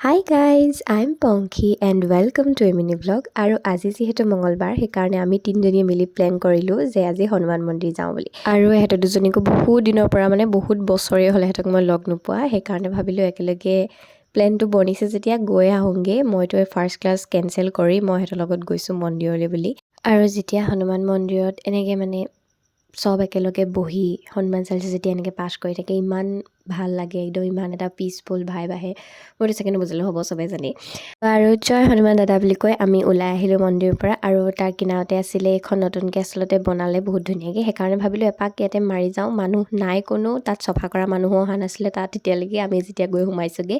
Hi guys, I'm Ponky and welcome to a mini vlog. আৰু আজি যিহেতু মঙ্গলবাৰ সেইকাৰণে আমি তিনিজনীয়ে মিলি প্ল্যান কৰিলো যে আজি হনুমান মন্দিৰ যাওঁ বুলি। আৰু এহেঁত দুজনীকো বহুত দিনৰ পৰা বহুত বছৰে হ'ল এহেঁতক মই লগ নোপোৱা সেইকাৰণে ভাবিলো একেলগে প্ল্যানটো বনিছে যেতিয়া গৈ আহোঁগে। মইতো ফাৰ্ষ্ট ক্লাছ কেনচেল কৰি মই এহেঁতৰ লগত গৈছোঁ মন্দিৰলৈ বুলি। আৰু যেতিয়া হনুমান মন্দিৰত এনেকৈ সব একেলগে বহি হনুমান চালিচা যেতিয়া এনেকৈ পাঠ কৰি থাকে ইমান ভাল লাগে, একদম ইমান এটা পিচফুল ভাইব আহে। মইতো চাগে নবুজিলেও হ'ব, চবেই জানি। আৰু জয় হনুমান দাদা বুলি কৈ আমি ওলাই আহিলোঁ মন্দিৰৰ পৰা। আৰু তাৰ কিনাৰতে আছিলে এখন নতুনকৈ আচলতে বনালে বহুত ধুনীয়াকৈ, সেইকাৰণে ভাবিলোঁ এপাক ইয়াতে মাৰি যাওঁ। মানুহ নাই কোনো, তাত চফা কৰা মানুহো অহা নাছিলে তাত তেতিয়ালৈকে। আমি যেতিয়া গৈ সোমাইছোঁগৈ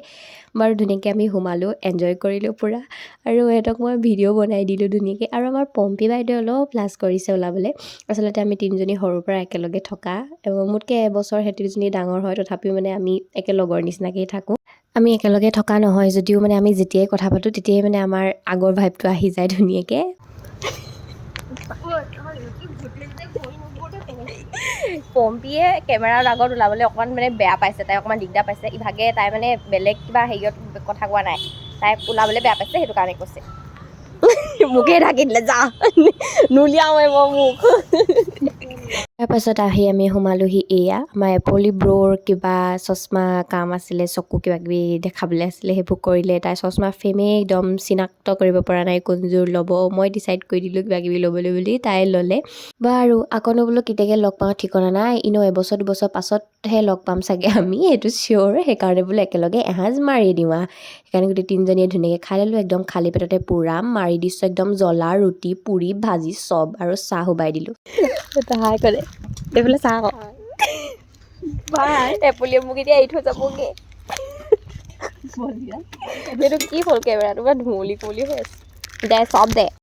বাৰু ধুনীয়াকৈ আমি সোমালোঁ, এনজয় কৰিলোঁ পূৰা। আৰু সিহঁতক মই ভিডিঅ' বনাই দিলোঁ ধুনীয়াকৈ। আৰু আমাৰ পম্পী বাইদেউ অলপ লাজ কৰিছে ওলাবলৈ। আচলতে আমি তিনিজনী সৰুৰ পৰা একেলগে থকা, মোতকৈ এবছৰ সিহঁতি দুজনী ডাঙৰ হয়, তথাপিও আমি একেলগৰ নিচিনাকেই থাকোঁ। আমি একেলগে থকা নহয় যদিও আমি যেতিয়াই কথা পাতোঁ তেতিয়াই আমাৰ আগৰ ভাইবটো আহি যায় ধুনীয়াকৈ। পম্পীয়ে কেমেৰাৰ আগত ওলাবলৈ অকণমান বেয়া পাইছে, তাই অকণমান দিগদাৰ পাইছে। ইভাগে তাই বেলেগ কিবা হেৰিয়ত কথা কোৱা নাই, তাই ওলাবলৈ বেয়া পাইছে, সেইটো কাৰণে কৈছে। মুখে ঢাকি দিলে, যা নুলিয়াওৱে মই মুখ। তাৰপাছত আহি আমি সোমালোহি এয়া আমাৰ এপলি ব্ৰ'ৰ কিবা চশমা কাম আছিলে, চকু কিবা কিবি দেখাবলৈ আছিলে, সেইবোৰ কৰিলে। তাই চশমা ফ্ৰেমেই একদম চিনাক্ত কৰিব পৰা নাই কোনযোৰ ল'ব। মই ডিচাইড কৰি দিলোঁ কিবা কিবি ল'বলৈ বুলি, তাই ল'লে। বাৰু আকৌনো বোলো কেতিয়াকৈ লগ পাওঁ ঠিকনা নাই, এবছৰ দুবছৰ পাছতহে লগ পাম চাগে আমি, সেইটো চিয়'ৰ। সেইকাৰণে বোলো একেলগে এসাঁজ মাৰি দিওঁ আৰু। সেইকাৰণে গোটেই তিনিজনীয়ে ধুনীয়াকৈ খাই ল'লোঁ, একদম খালী পেটতে পূৰা মাৰি দিছোঁ একদম জ্বলা, ৰুটি পুৰি ভাজি চব, আৰু চাহ উবাই দিলোঁ। হাই কৰে এইফালে চাহ আকৌ এপুলিয়ে মোক এতিয়া এৰি থৈ যাবগৈ। এইটো কি হ'ল কেমেৰাটো ধুঁৱলি কুঁৱলি হৈ আছে। দে চব দে।